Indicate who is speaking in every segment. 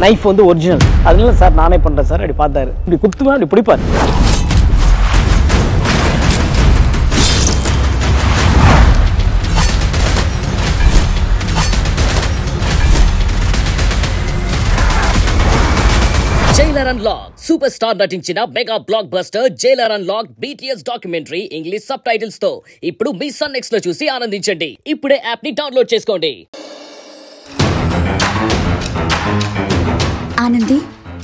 Speaker 1: Knife வந்து original. அதனால sir நானே பண்ணுறேன் சார். அப்படி பார்த்தாரு, இப்படி குத்துவேன், அப்படி பிடிப்பார்.
Speaker 2: జైలర్ అన్లాక్ సూపర్ స్టార్ నటించిన mega block buster Jailer unlock BTS documentary English sub titles తో ఇప్పుడు మీ సన్ నెక్స్ట్ లో చూసి ఆనందించండి. ఇప్పుడే యాప్ ని డౌన్లోడ్ చేసుకోండి.
Speaker 3: ఆనంది,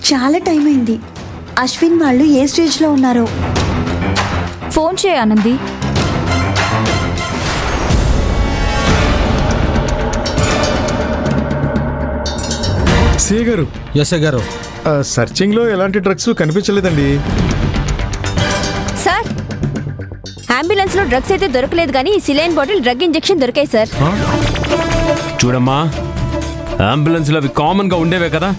Speaker 3: చాలా టైం అయింది. అశ్విన్ వాళ్ళు ఏ స్టేజ్ లో ఉన్నారో
Speaker 4: ఫోన్ చేయి ఆనంది.
Speaker 5: సిఏ గారు.
Speaker 6: ఎస్ఐ గారు,
Speaker 5: సర్చింగ్ లో ఎలాంటి డ్రగ్స్ కనిపించలేదండి.
Speaker 4: సార్, అంబులెన్స్ లో డ్రగ్స్ అయితే దొరకలేదు, కానీ సిలైన్ బాటిల్ డ్రగ్ ఇంజెక్షన్ దొరికాయి సార్.
Speaker 7: చూడమ్మా, అంబులెన్స్ లో అవి కామన్ గా ఉండేవే కదా.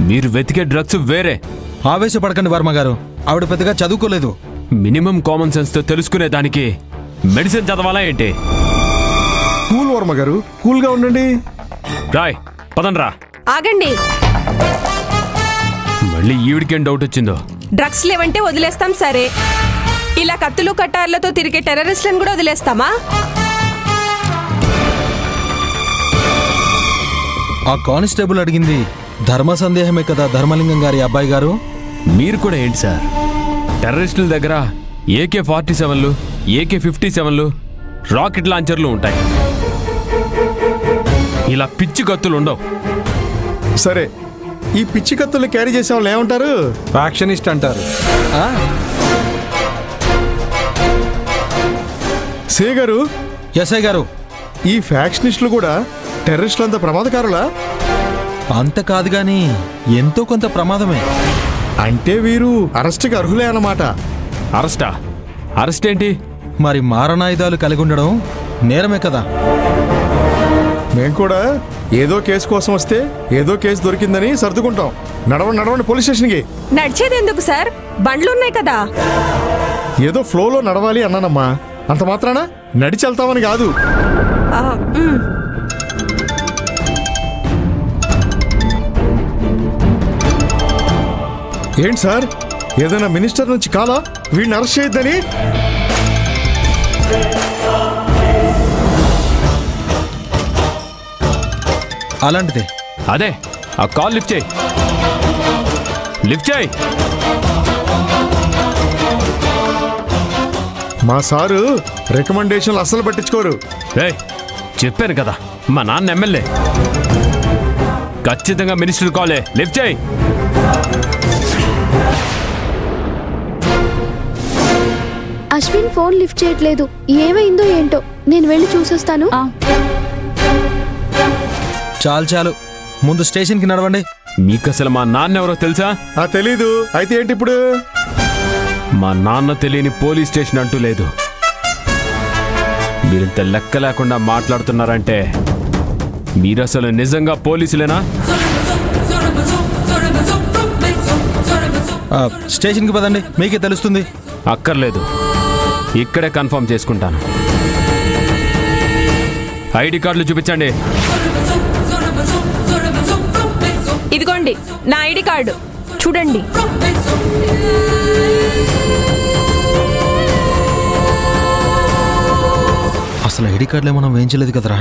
Speaker 7: మీరు వెతికే డ్రగ్స్ వేరే.
Speaker 6: ఆవేశపడకండి వర్మ గారు, ఆవిడ పెద్దగా చదువుకోలేదు.
Speaker 7: మినిమం కామన్ సెన్స్ తో తెలుసుకునే దానికి మెడిసిన్ చదవాలా ఏంటి?
Speaker 5: కూల్ వర్మ గారు, కూల్ గా ఉండండి.
Speaker 7: రాయ్ పదండ్రా.
Speaker 8: ఆగండి.
Speaker 7: మళ్ళీ ఈవిడికేం డౌట్ వచ్చిందో?
Speaker 8: డ్రగ్స్ లేవంటే వదిలేస్తాం సరే, ఇలా కత్తులు కట్టార్లతో తిరిగే టెర్రరిస్టులను కూడా వదిలేస్తామా?
Speaker 6: ఆ కానిస్టేబుల్ అడిగింది ధర్మ సందేహమే కదా ధర్మలింగం గారి అబ్బాయి గారు.
Speaker 7: మీరు కూడా ఏంటి సార్, టెర్రరిస్టుల దగ్గర AK-47లు, AK-57లు, రాకెట్ లాంచర్లు ఉంటాయి. ఇలా పిచ్చి కత్తులు ఉండవు.
Speaker 5: సరే, ఈ పిచ్చి కత్తులు క్యారీ చేసే వాళ్ళు ఏమంటారు?
Speaker 6: ఫ్యాక్షనిస్ట్ అంటారు.
Speaker 5: సిఏ గారు.
Speaker 6: ఎస్ఐ గారు,
Speaker 5: ఈ ఫ్యాక్షనిస్టులు కూడా టెర్రరిస్టులు అంత ప్రమాదకారులా?
Speaker 6: అంత కాదు గాని ఎంతో కొంత ప్రమాదమే.
Speaker 5: అంటే వీరు అరెస్ట్కి అర్హులే అన్నమాట.
Speaker 7: అరెస్టా? అరెస్ట్ ఏంటి?
Speaker 6: మరి మారణాయుధాలు కలిగి ఉండడం నేరమే కదా.
Speaker 5: మేము కూడా ఏదో కేసు కోసం వస్తే ఏదో కేసు దొరికిందని సర్దుకుంటాం. నడవండి పోలీస్ స్టేషన్కి.
Speaker 8: నడిచేది ఎందుకు సార్, బండ్లున్నాయి కదా.
Speaker 5: ఏదో ఫ్లోలో నడవాలి అన్నానమ్మా, అంత మాత్రాన నడిచి వెళ్తామని కాదు. ఏంటి సార్, ఏదైనా మినిస్టర్ నుంచి కాలా వీడిని అరెస్ట్ చేయొద్దని?
Speaker 6: అలాంటిదే.
Speaker 7: అదే, ఆ కాల్ లిఫ్ట్ చేయి. లిఫ్ట్ చేయి.
Speaker 5: మా సారు రికమెండేషన్లు అస్సలు పట్టించుకోరు.
Speaker 7: చెప్పాను కదా, మా నాన్న ఎమ్మెల్యే. ఖచ్చితంగా మినిస్టర్ కాలే. లిఫ్ట్ చేయి.
Speaker 9: అశ్విన్ ఫోన్ లిఫ్ట్ చేయట్లేదు, ఏమైందో ఏంటో. నేను వెళ్ళి చూసొస్తాను.
Speaker 6: చాలు, ముందు స్టేషన్కి నడవండి.
Speaker 7: మీకు అసలు మా నాన్న ఎవరో తెలుసా?
Speaker 5: తెలీదు. అయితే ఏంటి ఇప్పుడు?
Speaker 7: మా నాన్న తెలియని పోలీస్ స్టేషన్ అంటూ లేదు. మీరింత లెక్క లేకుండా మాట్లాడుతున్నారంటే మీరు అసలు నిజంగా పోలీసులేనా?
Speaker 6: స్టేషన్కి పదండి, మీకే తెలుస్తుంది.
Speaker 7: అక్కర్లేదు, ఇక్కడే కన్ఫర్మ్ చేసుకుంటాను. ఐడి కార్డులు చూపించండి.
Speaker 8: ఇదిగోండి నా ఐడి కార్డు, చూడండి.
Speaker 6: అసలు ఐడి కార్డులే మనం వేయించలేదు కదరా.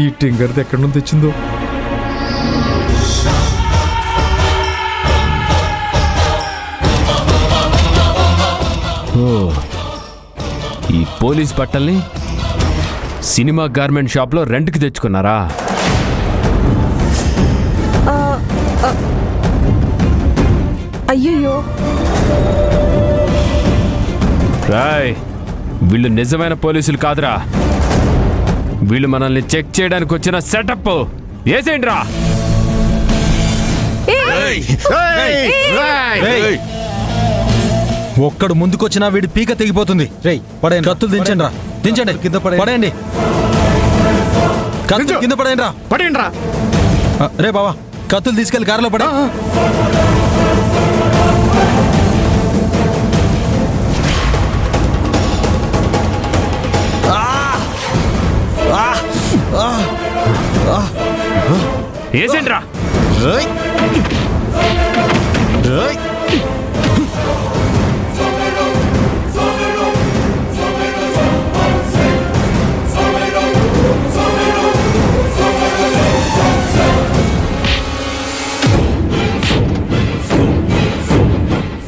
Speaker 5: ఈ టింగర్ది ఎక్కడి నుంచి తెచ్చిందో.
Speaker 7: ఈ పోలీస్ బట్టల్ని సినిమా గార్మెంట్ షాప్లో రెంట్కి తెచ్చుకున్నారా?
Speaker 8: అయ్యో
Speaker 7: రాయ్, వీళ్ళు నిజమైన పోలీసులు కాదురా. వీళ్ళు మనల్ని చెక్ చేయడానికి వచ్చిన సెటప్. ఏసేంట్రా?
Speaker 6: ఒక్కడు ముందుకొచ్చినా వీడి పీక తెగిపోతుంది. పడేయండి, కత్తులు దించండి రా. దించండి, కింద పడేయండి. కత్తులు కింద పడేయండి రా.
Speaker 5: పడేయండి రా.
Speaker 6: రే బావా, కత్తులు తీసుకెళ్లి కారులో పడే.
Speaker 7: ఏసేంట్రా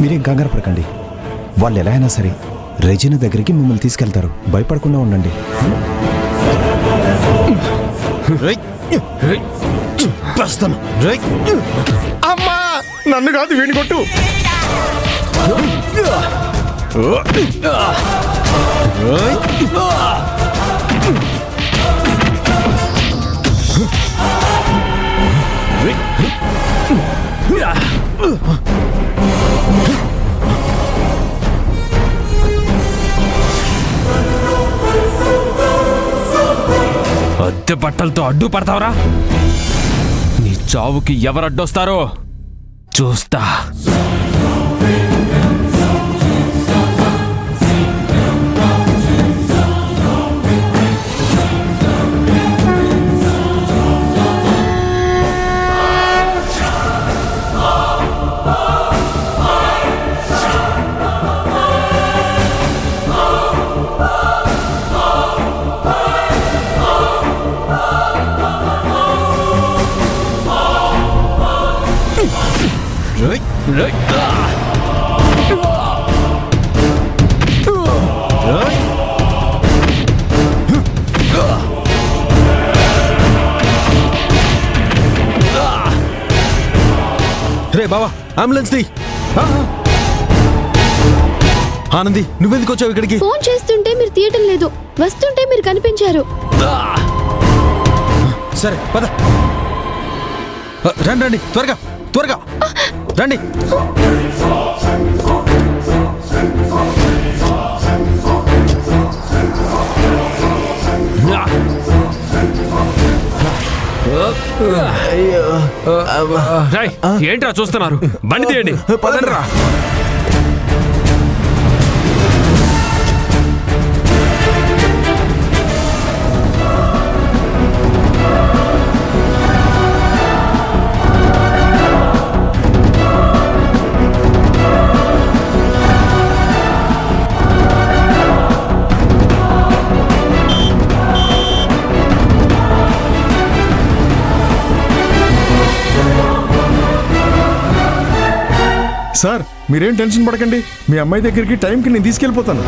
Speaker 10: మీరేం కంగారు పడకండి. వాళ్ళు ఎలా అయినా సరే రెజినా దగ్గరికి మిమ్మల్ని తీసుకెళ్తారు. భయపడకుండా ఉండండి.
Speaker 5: అమ్మా నన్ను కాదు వీడిని కొట్టు.
Speaker 7: అద్దె బట్టలతో అడ్డు పడతావరా? నీ చావుకి ఎవరు అడ్డొస్తారో చూస్తా.
Speaker 6: రే బావా, అంబులెన్స్ ది. ఆనంది, నువ్వెందుకు వచ్చావు ఇక్కడికి?
Speaker 9: ఫోన్ చేస్తుంటే మీరు తీయటం లేదు, వస్తుంటే మీరు కనిపించారు.
Speaker 6: సరే పద. రండి రండి, త్వరగా త్వరగా రండి.
Speaker 7: ఏంట్రా చూస్తున్నారు? బండి తీయండి, పదండ్రా.
Speaker 5: సార్ మీరేం టెన్షన్ పడకండి. మీ అమ్మాయి దగ్గరికి టైంకి నేను తీసుకెళ్ళిపోతాను.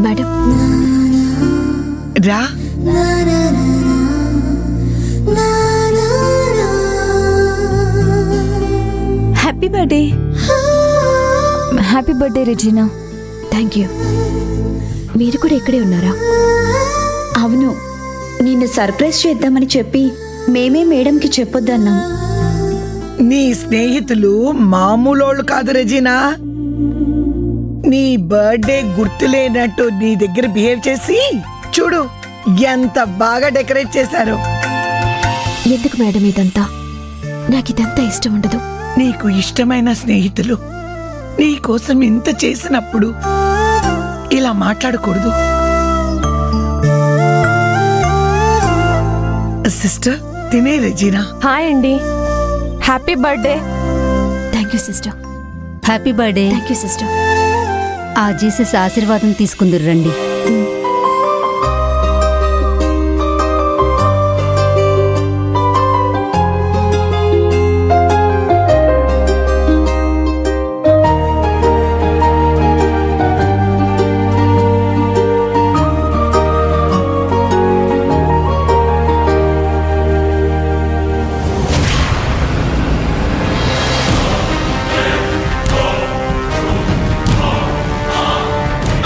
Speaker 9: మేడం
Speaker 11: రా.
Speaker 3: Happy birthday. Happy birthday Regina.
Speaker 9: Thank you. మీరు కూడా ఇక్కడే ఉన్నారా?
Speaker 3: అవును, నిన్ను సర్ప్రైజ్ చేద్దామని చెప్పి మేమే మేడంకి చెప్పొద్దన్నాం.
Speaker 11: నీ స్నేహితులు మామూలోళ్ళు కాదు రెజీనా. నీ బర్త్డే గుర్తులేనట్టు నీ దగ్గర బిహేవ్ చేసి చూడు ఎంత బాగా డెకరేట్ చేశారు.
Speaker 9: ఎందుకు మేడం ఇదంతా? నాకు ఇదంతా ఇష్టం ఉండదు.
Speaker 11: నీకు ఇష్టమైన స్నేహితులు నీ కోసం ఇంత చేసినప్పుడు ఇలా మాట్లాడకూడదు. సిస్టర్ తినే రెజీనా.
Speaker 8: హాయ్ అండి, happy birthday.
Speaker 9: Thank you sister.
Speaker 3: Happy birthday.
Speaker 9: Thank you sister.
Speaker 3: ఆ జీసస్ ఆశీర్వాదం తీసుకుందురు రండి.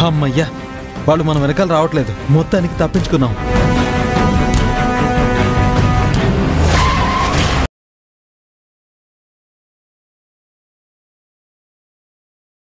Speaker 6: అమ్మయ్యా, వాళ్ళు మన వెనకాల రావట్లేదు. మొత్తానికి తప్పించుకున్నాం.